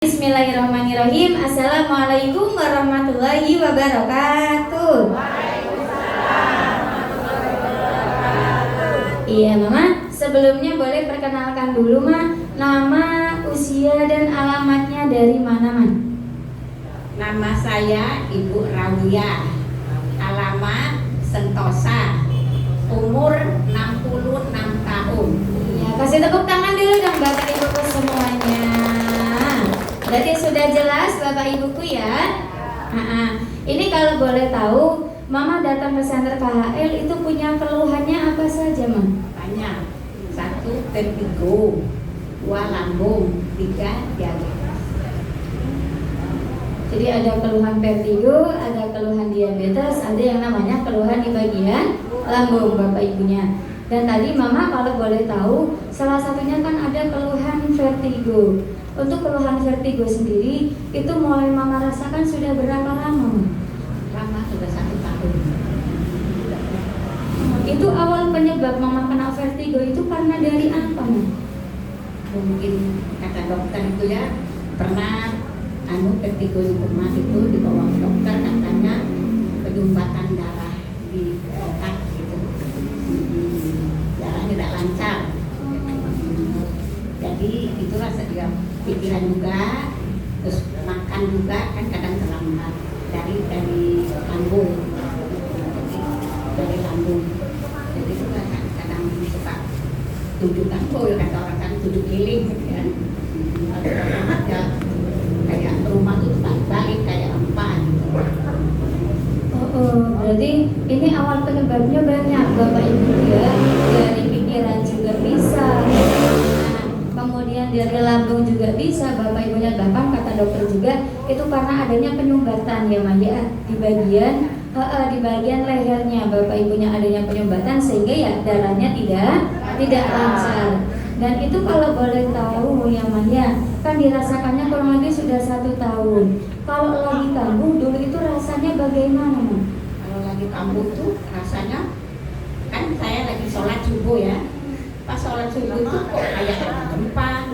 Bismillahirrahmanirrahim. Assalamualaikum warahmatullahi wabarakatuh. Iya Mama, sebelumnya boleh perkenalkan dulu Ma, nama, usia dan alamatnya dari mana Ma? Nama saya Ibu Rawiyah, alamat Sentosa, umur 66 tahun. Ya, kasih tepuk tangan dulu dong Bapak Ibuku semuanya. Berarti sudah jelas Bapak Ibuku ya. Ini kalau boleh tahu, Mama datang ke Center KHL itu punya keluhannya apa saja Ma? Banyak. 1 vertigo, 2 lambung, 3 diabetes. Jadi ada keluhan vertigo, ada keluhan diabetes, ada yang namanya keluhan di bagian lambung Bapak Ibunya. Dan tadi Mama kalau boleh tahu, salah satunya kan ada keluhan vertigo. Untuk keluhan vertigo sendiri, itu mulai Mama rasakan sudah berapa lama? Lama, sudah 1 tahun. Itu awal penyebab Mama kena vertigo itu karena dari apa Ma? Mungkin kata dokter itu ya, pernah vertigo di rumah itu dibawa ke dokter, katanya penyumbatan darah di otak gitu. Darahnya tidak lancar. Jadi itulah dia pikiran juga, terus makan juga kan kadang terlambat dari lambung, dari lambung. Jadi itu kan kadang suka 7 kantong, kata orang kan 7 keliling kan. Ada kayak rumah tuh balik kayak apa gitu. Berarti ini awal penyebabnya banyak Bapak Ibu ya. Dari pikiran juga bisa, kemudian dari lambung juga bisa Bapak Ibunya, bahkan kata dokter juga itu karena adanya penyumbatan ya Maya di bagian lehernya Bapak Ibunya adanya penyumbatan sehingga ya darahnya tidak lancar. Dan itu kalau boleh tahu ya Maya, kan dirasakannya kurang lebih sudah 1 tahun. Kalau lagi kambuh dulu itu rasanya bagaimana Ma? Kalau lagi kambuh tuh rasanya kan saya lagi sholat subuh ya. Pas sholat subuh itu kok kayak gempa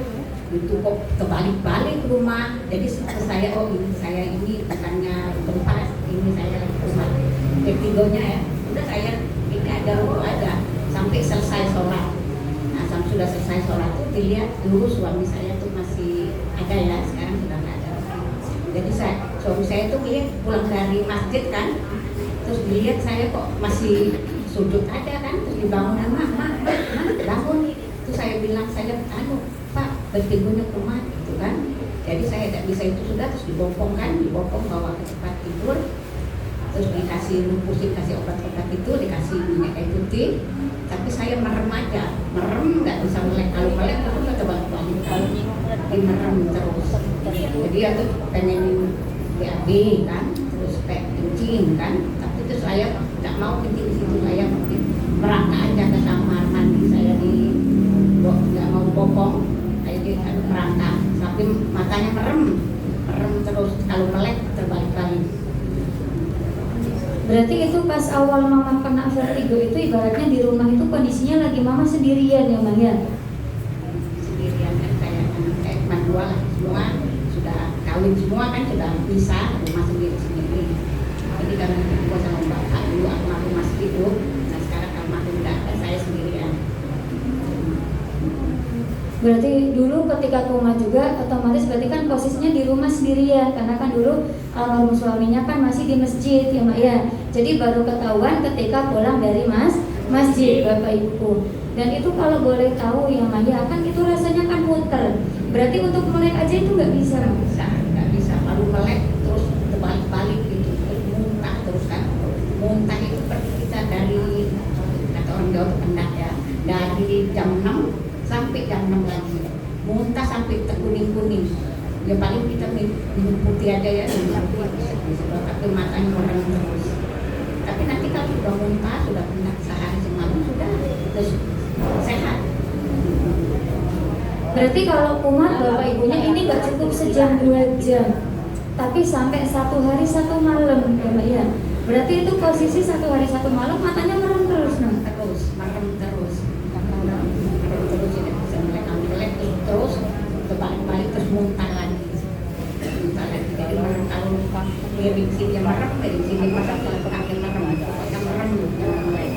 itu, kok terbalik-balik rumah. Jadi saya ini bukannya gempa, ini saya lagi rumah vertigonya ya. Udah saya ini ada ruko aja sampai selesai sholat. Nah sampai sudah selesai sholat tuh dilihat dulu suami saya tuh masih ada ya, sekarang sudah nggak ada. Jadi suami saya tuh lihat pulang dari masjid kan, terus dilihat saya kok masih sujud ada kan, terus dibangun, mak bangun. Terus saya bilang, Pak vertigonya kumat gitu kan. Jadi saya tidak bisa itu sudah, terus dibopong bawa ke tempat tidur, terus dikasih obat-obat itu, dikasih minyak kayu putih. Tapi saya merem aja, nggak bisa melek. Kalau melek itu nggak terbalik-balik, merem terus. Jadi aku pengen BAB kan, terus kayak kencing kan. Tapi itu saya nggak mau kencing di situ, saya mungkin merangkak aja ke kamar mandi. Saya nggak mau bopong, saya di merangkak. Tapi matanya merem terus. Kalau melek terbalik-balik. Berarti itu pas awal Mama kena vertigo itu ibaratnya di rumah itu kondisinya lagi Mama sendirian ya Maya? Sendirian kan, kayak mandua lah, semua sudah kawin, semua kan sudah bisa rumah sendiri. Jadi karena gua sama bapak dulu almarhum masih hidup, nah sekarang almarhum udah ada, saya sendirian. Berarti dulu ketika koma juga otomatis berarti kan posisinya di rumah sendirian, karena kan dulu almarhum suaminya kan masih di masjid ya Mak ya. Jadi baru ketahuan ketika pulang dari masjid Bapak Ibu. Dan itu kalau boleh tahu ya Mak ya, kan itu rasanya kan muter. Berarti untuk melek aja itu nggak bisa. Nggak bisa, baru melek terus terbalik-balik gitu, terus muntah terus kan. Muntah itu kita dari, kata orang Jawa itu pendak ya, dari jam 6 sampai jam 6 lagi, muntah sampai terkuning-kuning. Ya paling kita minum putih aja ya, tapi matanya merem terus. Tapi nanti kalau sudah muntah, sudah pendak sehari semalam, sudah terus sehat. Berarti kalau kumat Bapak Ibunya ini nggak cukup sejam 2 jam, tapi sampai 1 hari 1 malam ya Mbak ya. Berarti itu posisi 1 hari 1 malam matanya merem terus merem terus tidak bisa melek terus terbalik-balik terus muntah lagi. miring sini merem, miring sini merem, makin merem, pokoknya merem mulai.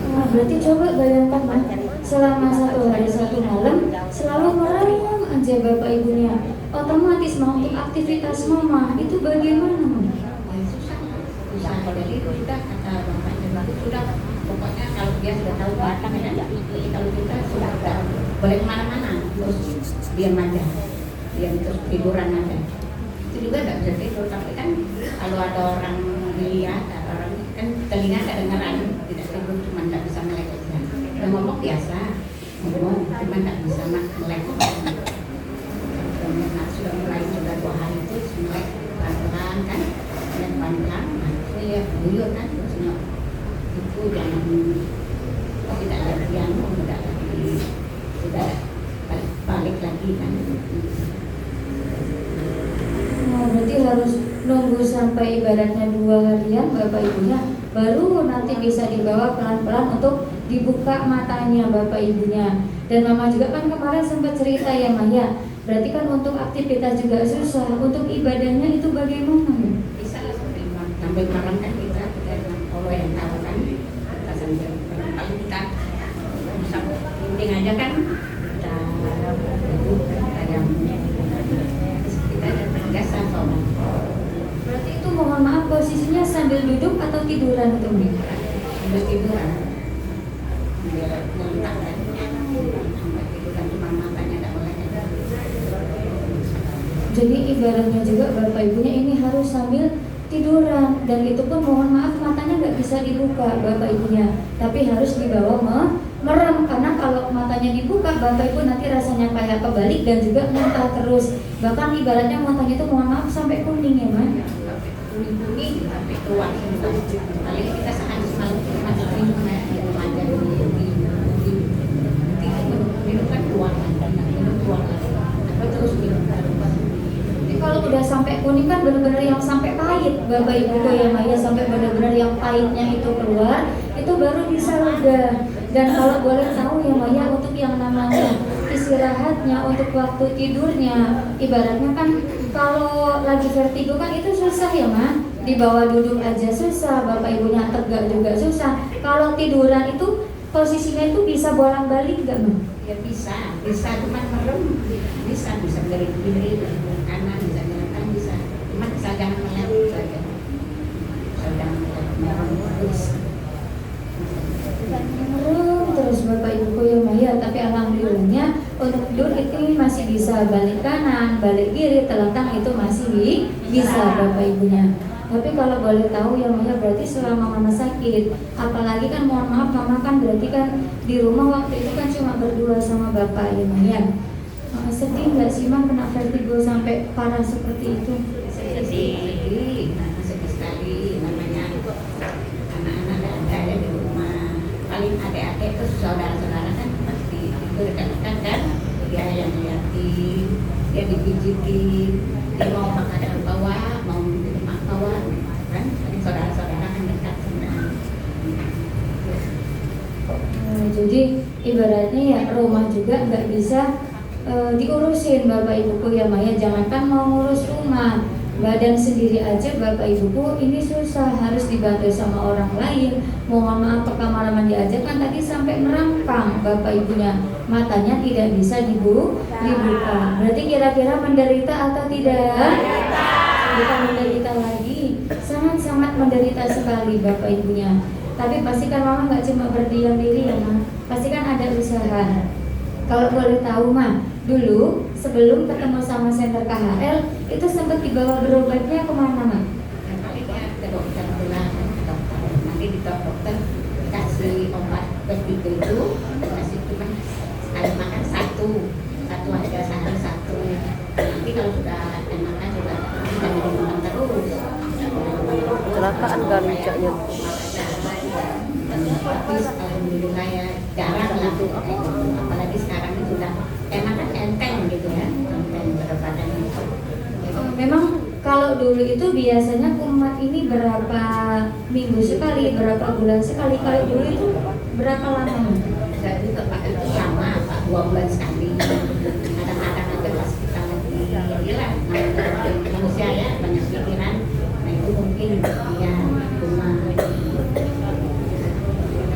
Nah, berarti coba bayangkan Mas, selama 1 hari 1 malam selalu merem aja bapak ibunya. Otomatis mau untuk aktivitas mama itu bagaimana Mas? Susah. Jadi sudah kata bapaknya itu sudah, pokoknya kalau dia sudah tahu batang ya, jadi kalau kita sudah boleh kemana-mana, terus diam aja, diam terus tiduran aja. Itu juga nggak bisa tidur, tapi kan kalau ada orang lihat, ada orang kan telinga kedengeran, tidak tidur, cuma nggak bisa melek aja. Udah ngomong biasa, ngomong, cuma nggak bisa melek. Sudah mulai 2 hari itu melek pelan-pelan kan, melek pelan-pelan, ya buyur kan, terusnya itu jangan tidak lagi yang tidak lagi sudah balik lagi kan. Nah, berarti harus nunggu sampai ibaratnya 2 harian bapak ibunya baru nanti bisa dibawa pelan-pelan untuk dibuka matanya bapak ibunya. Dan mama juga kan kemarin sempat cerita ya Maya, berarti kan untuk aktivitas juga susah, untuk ibadahnya itu bagaimana? Bisa sampai malam kan kita kalau yang tahu kan kita sambil kalau kita bisa penting aja kan kita yang kita ada biasa soalnya. Berarti itu mohon maaf posisinya sambil duduk atau tiduran itu nih? Sambil tiduran biar nyentak kan sampai tiduran cuma matanya tidak boleh. Jadi ibaratnya juga bapak ibunya ini harus sambil tiduran, dan itu pun mohon maaf matanya nggak bisa dibuka bapak ibunya, tapi harus dibawa merem, karena kalau matanya dibuka bapak ibu nanti rasanya kayak kebalik dan juga muntah terus, bahkan ibaratnya matanya itu mohon maaf sampai kuning ya Mas. Kuning sampai keluar semua. Paling kita sehari semalam masih minum ya di rumah aja minum kan keluar minum keluar atau terus minum. Jadi kalau udah sampai kuning kan benar-benar yang sampai pahit bapak ibu ya Maya, sampai benar-benar yang pahitnya itu keluar, itu baru bisa lega. Dan kalau boleh tahu ya Maya, untuk yang namanya istirahatnya, untuk waktu tidurnya, ibaratnya kan kalau lagi vertigo kan itu susah ya Ma, dibawa duduk aja susah, bapak ibunya tegak juga susah. Kalau tiduran itu posisinya itu bisa bolak-balik nggak Ma? Ya bisa cuma merem, bisa dari kiri kanan, bisa jalan kanan, bisa cuma bisa jangan melek saja, bisa jangan merem terus. Terus bapak ibuku yang Maya, tapi alhamdulillahnya untuk tidur itu masih bisa balik kanan, balik kiri, telentang itu masih bisa bapak ibunya. Tapi kalau boleh tahu ya Maya, berarti selama mama sakit, apalagi kan mohon maaf mama kan berarti kan di rumah waktu itu kan cuma berdua sama bapak ya Maya. Sedih nggak sih Ma kena vertigo sampai parah seperti itu? Sedih sekali, namanya anak-anak ada ya di rumah, paling adik-adik itu saudara-saudara kan pasti itu dekat-dekat kan, dia yang liatin, dia dipijitin, dia mau makan bawa, mau minum bawa kan, saudara-saudara kan dekat sebenarnya. Jadi ibaratnya ya rumah juga nggak bisa diurusin bapak ibuku ya Maya, jangankan mau ngurus rumah, badan sendiri aja bapak ibuku ini susah, harus dibantu sama orang lain. Mohon maaf ke kamar mandi aja kan tadi sampai merampang bapak ibunya, matanya tidak bisa dibuka. Berarti kira-kira menderita atau tidak? Bukan menderita lagi, sangat-sangat menderita sekali bapak ibunya. Tapi pasti kan mama nggak cuma berdiam diri ya Ma, pasti kan ada usaha. Kalau boleh tahu Ma, dulu sebelum ketemu sama Center KHL itu sempat dibawa berobatnya kemana Ma? Yang paling ya ke dokter pulang, nanti di dokter kasih obat vertigo itu, kasih cuma sekali makan satu aja sehari satu. Nanti kalau sudah enakan sudah kita minum terus. Kecelakaan kan mijaknya. Habis alhamdulillah ya jarang lah tuh, apalagi sekarang ini sudah enakan enteng gitu ya, enteng berat itu. Memang kalau dulu itu biasanya kumat ini berapa minggu sekali, berapa bulan sekali. Kalau dulu itu berapa lama? Jadi tempat itu lama, Pak, 2 bulan sekali. Kadang-kadang ada pas kita lagi, ya lah, manusia ya banyak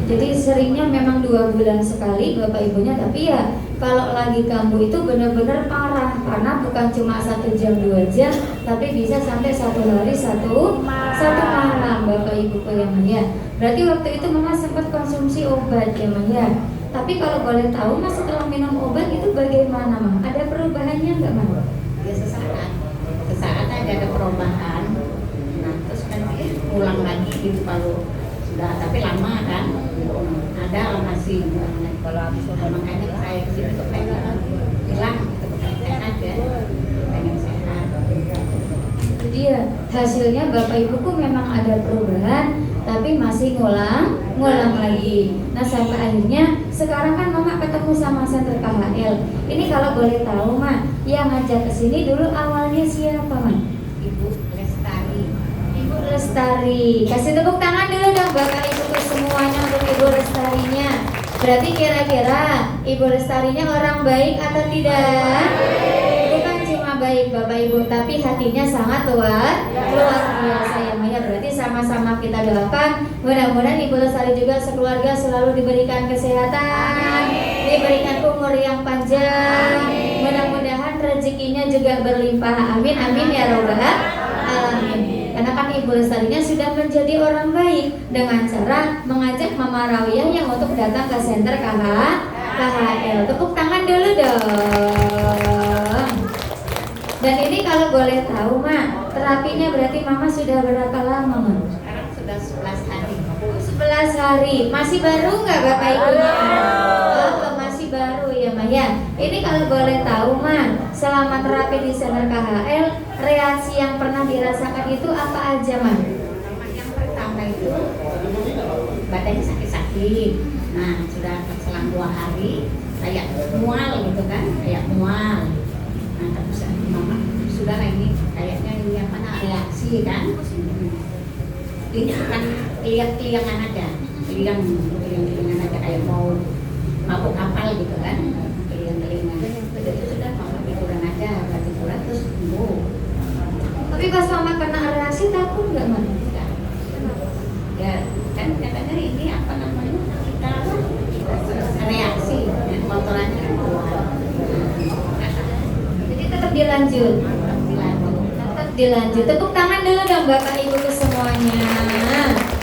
Jadi seringnya memang 2 bulan sekali Bapak Ibunya, tapi ya kalau lagi kambuh itu benar-benar parah karena bukan cuma 1 jam 2 jam, tapi bisa sampai 1 hari satu malam Bapak Ibuku ya Maya. Berarti waktu itu Mama sempat konsumsi obat ya Maya. Tapi kalau boleh tahu Mas setelah minum obat itu bagaimana Mama? Ada perubahannya nggak Mama? Ya sesaat aja ada perubahan. Nah terus nanti ulang lagi gitu kalau sudah, tapi lama kan ada masih. Kalau habis makanya saya kesini tuh pengen hilang gitu, pengen sehat ya, pengen sehat. Jadi ya hasilnya Bapak Ibuku memang ada perubahan, tapi masih ngulang lagi. Nah sampai akhirnya sekarang kan Mama ketemu sama Center KHL. Ini kalau boleh tahu Mak, yang ngajak ke sini dulu awalnya siapa Mak? Ibu Lestari. Ibu Lestari. Kasih tepuk tangan dulu dong Bapak Ibuku semuanya untuk Ibu Lestarinya. Berarti kira-kira Ibu Lestarinya orang baik atau tidak? Bukan cuma baik Bapak Ibu, tapi hatinya sangat luar biasa ya Maya. Berarti sama-sama kita doakan mudah-mudahan Ibu Lestari juga sekeluarga selalu diberikan kesehatan, diberikan umur yang panjang, mudah-mudahan rezekinya juga berlimpah. Amin amin ya robbal alamin. Karena kan Ibu Lestarinya sudah menjadi orang baik dengan cara mengajak Mama Rawiyah yang untuk datang ke Center KHL. Tepuk tangan dulu dong. Dan ini kalau boleh tahu Mak, terapinya berarti Mama sudah berapa lama Mak? Sekarang sudah 11 hari. 11 hari. Masih baru nggak Bapak Ibunya? Oh, masih baru ya Maya. Ini kalau boleh tahu Mak, selama terapi di Center KHL, reaksi yang pernah dirasakan itu apa aja Mak? Yang pertama itu badannya sakit-sakit. Nah sudah selang 2 hari kayak mual gitu kan, kayak mual. Nah terus Mama sudah lah ini kayaknya ini apa reaksi kan? Ini bukan keliang-keliangan aja, keliang-keliangan aja kayak mau mabuk kapal gitu kan, keliang-keliangan. Jadi sudah Mama tiduran aja, tiduran terus sembuh. Tapi pas Mama kena reaksi takut nggak Mak? Ya kan katanya ini apa namanya kita reaksi ya, kotorannya kan keluar. Jadi tetap dilanjut. Tepuk tangan dulu dong Bapak Ibu ke semuanya.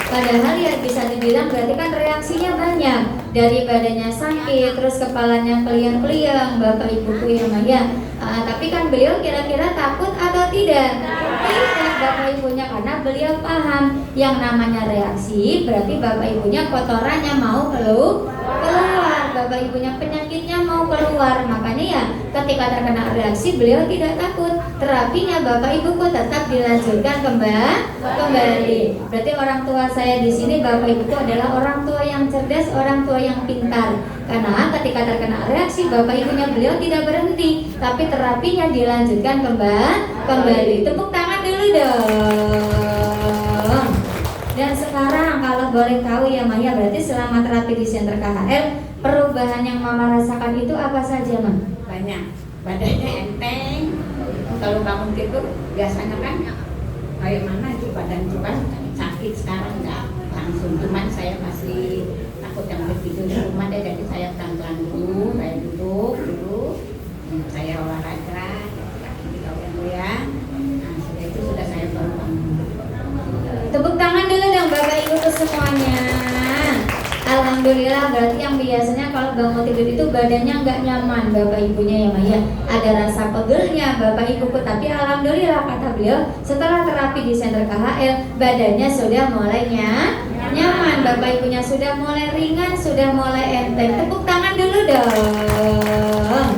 Padahal ya bisa dibilang berarti kan reaksinya banyak. Dari badannya sakit, terus kepalanya keliang-keliang Bapak Ibuku yang Maya. Tapi kan beliau kira-kira takut atau tidak? Tidak Bapak Ibunya, karena beliau paham yang namanya reaksi berarti Bapak Ibunya kotorannya mau keluar, Bapak Ibunya penyakitnya mau keluar. Makanya ya ketika terkena reaksi beliau tidak takut. Terapinya Bapak Ibuku tetap dilanjutkan kembali. Berarti orang tua saya di sini Bapak Ibuku adalah orang tua yang cerdas, orang tua yang pintar. Karena ketika terkena reaksi Bapak Ibunya beliau tidak berhenti, tapi terapinya dilanjutkan kembali. Tepuk tangan dulu dong. Dan sekarang kalau boleh tahu ya Maya, berarti selama terapi di Center KHL perubahan yang Mama rasakan itu apa saja Mama? Banyak, badannya enteng. Kalau bangun tidur biasanya kan kayak mana itu badan itu kan sakit, sekarang enggak langsung. Cuman saya masih takut yang tidur di rumah deh, jadi saya pelan-pelan dulu, saya duduk dulu, saya olahraga, kaki dulu ya. Nah sudah itu sudah saya bangun. Tepuk tangan dulu dong Bapak Ibu ke semuanya. Alhamdulillah, berarti yang biasanya kalau bangun tidur itu badannya nggak nyaman Bapak Ibunya ya Maya, ada rasa pegelnya Bapak Ibuku. Tapi alhamdulillah kata beliau setelah terapi di Center KHL badannya sudah mulai nyaman, Bapak Ibunya sudah mulai ringan, sudah mulai enteng. Tepuk tangan dulu dong.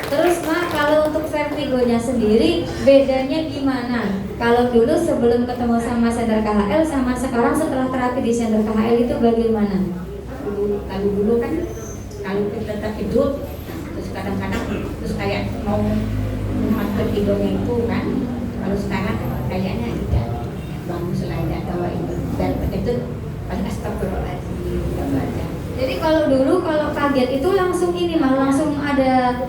Terus Mak, kalau untuk vertigonya sendiri bedanya gimana? Kalau dulu sebelum ketemu sama Center KHL sama sekarang setelah terapi di Center KHL itu bagaimana? Kalau dulu kan kalau kita tidur terus kadang-kadang terus kayak mau masuk hidungnya itu kan, kalau sekarang kayaknya tidak bangun selain ada itu dan itu paling astagfirullahaladzim aja. Jadi kalau dulu kalau kaget itu langsung ini mah langsung ada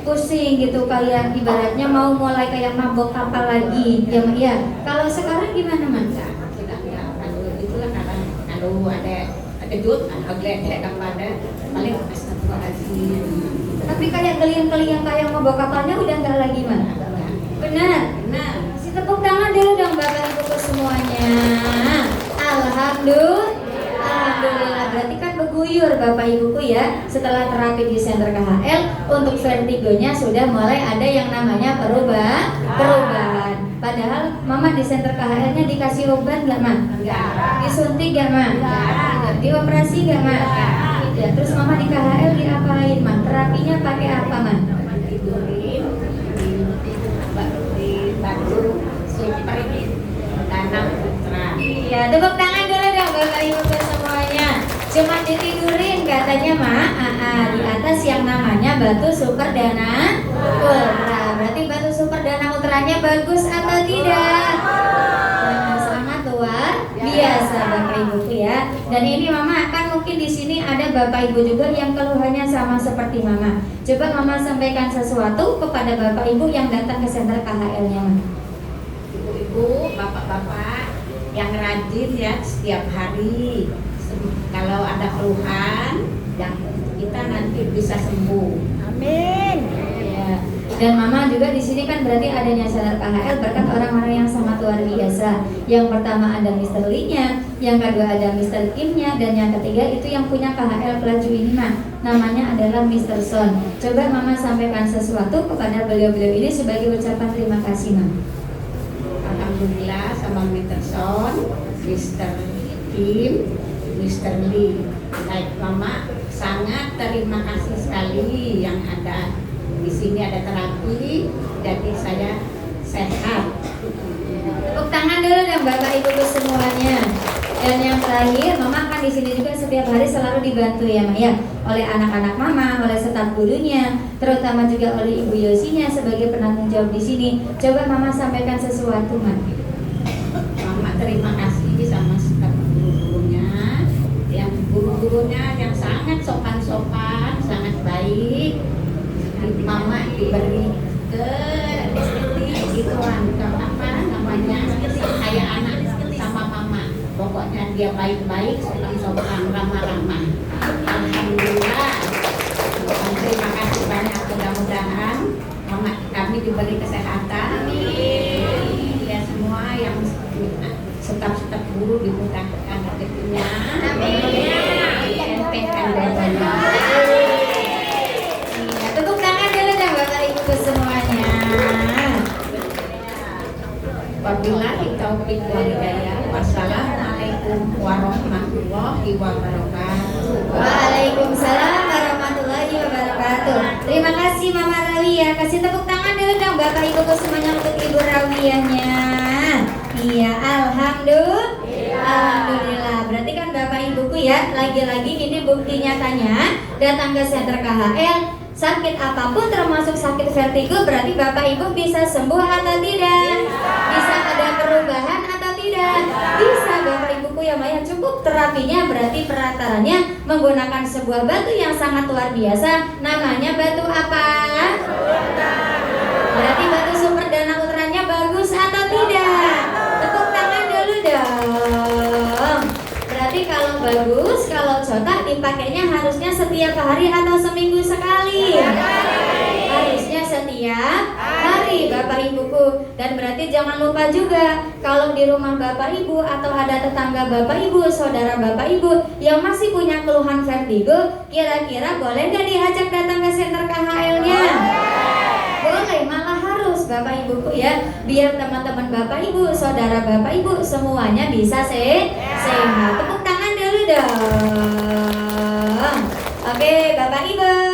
pusing gitu, kayak ibaratnya mau mulai kayak mabok kapal lagi ya Mak ya. Kalau sekarang gimana Mas? Tidak ya, kalau itulah kalau ada terkejut, agak kepada paling astagfirullahaladzim. Tapi kayak kalian kayak mau bawa katanya udah nggak lagi mah. Benar. Nah, Kasih tepuk tangan dulu dong Bapak Ibu semuanya. Alhamdulillah, berarti kan berguyur Bapak Ibuku ya. Setelah terapi di Center KHL, untuk vertigonya sudah mulai ada yang namanya perubahan. Padahal Mama di Center KHL-nya dikasih obat nggak Ma? enggak. Disuntik nggak Ma? Dioperasi nggak Ma? Tidak. Terus Mama di KHL diapain Ma? Terapinya pakai apa Ma? Tidurin di batu super tanam putra. Iya, tepuk tangan dulu dong Bapak Ibu semuanya. Cuma ditidurin katanya Ma, di atas yang namanya batu super dana ultra. Berarti batu super dana ultranya bagus atau tidak? Sangat luar biasa Bapak Ibu ya. Dan ini Mama akan mungkin di sini ada Bapak Ibu juga yang keluhannya sama seperti Mama. Coba Mama sampaikan sesuatu kepada Bapak Ibu yang datang ke Center KHL-nya Ma. Ibu-ibu, bapak-bapak yang rajin ya setiap hari. Kalau ada keluhan, yang kita nanti bisa sembuh. Amin. Ya. Dan Mama juga di sini kan berarti adanya Center KHL berkat orang-orang yang sangat luar biasa. Yang pertama ada Mr. Lee-nya, yang kedua ada Mr. Kim-nya, dan yang ketiga itu yang punya KHL Pelaju ini Ma. Namanya adalah Mr. Son. Coba Mama sampaikan sesuatu kepada beliau-beliau ini sebagai ucapan terima kasih Ma. Alhamdulillah sama Mr. Son, Mr. Kim, Mr. Lee. Baik Mama, sangat terima kasih sekali yang ada di sini ada terapi, jadi saya sehat. Tepuk tangan dulu dong Bapak Ibu semuanya. Dan yang terakhir, Mama akan di sini juga setiap hari selalu dibantu ya Ma ya, oleh anak-anak Mama, oleh staf gurunya, terutama juga oleh Ibu Yosinya sebagai penanggung jawab di sini. Coba Mama sampaikan sesuatu Ma. Mama terima kasih sama staf guru-gurunya, yang guru-gurunya yang sangat sopan-sopan, sangat baik. Mama diberi gituan, apa namanya, kayak anak sama Mama. Pokoknya dia baik-baik, sopan-sopan, ramah-ramah. Alhamdulillah. Terima kasih banyak. Mudah-mudahan Mama kami diberi kesehatan. Amin. Ya semua yang staf-staf guru dimudahkan rezekinya. Amin. Entengkan dadanya. Tepuk tangan dulu dong Bapak Ibu semuanya. Wabillahi taufiq wal hidayah. Wassalamualaikum warahmatullahi wabarakatuh. Waalaikumsalam warahmatullahi wabarakatuh. Terima kasih Mama Rawiyah. Kasih tepuk tangan dulu dong Bapak Ibu semuanya untuk Ibu Rawiyahnya. Iya, alhamdulillah. Berarti kan Bapak Ibuku ya, lagi-lagi ini bukti nyatanya datang ke Center KHL. Sakit apapun termasuk sakit vertigo berarti Bapak Ibu bisa sembuh atau tidak? Bisa ada perubahan atau tidak? Bisa Bapak Ibuku ya Maya. Cukup terapinya berarti perataranya menggunakan sebuah batu yang sangat luar biasa. Namanya batu apa? Berarti batu super dana ultranya bagus atau tidak? Tepuk tangan dulu dong. Berarti kalau bagus, kalau cocok dipakainya harusnya setiap hari atau seminggu sekali? Harusnya setiap hari Bapak Ibuku. Dan berarti jangan lupa juga kalau di rumah Bapak Ibu atau ada tetangga Bapak Ibu, saudara Bapak Ibu yang masih punya keluhan vertigo, kira-kira boleh gak diajak datang ke Center KHL-nya? Boleh, malah harus Bapak Ibuku ya, biar teman-teman Bapak Ibu, saudara Bapak Ibu semuanya bisa sehat. Tepuk tangan dulu dong. Oke Bapak Ibu.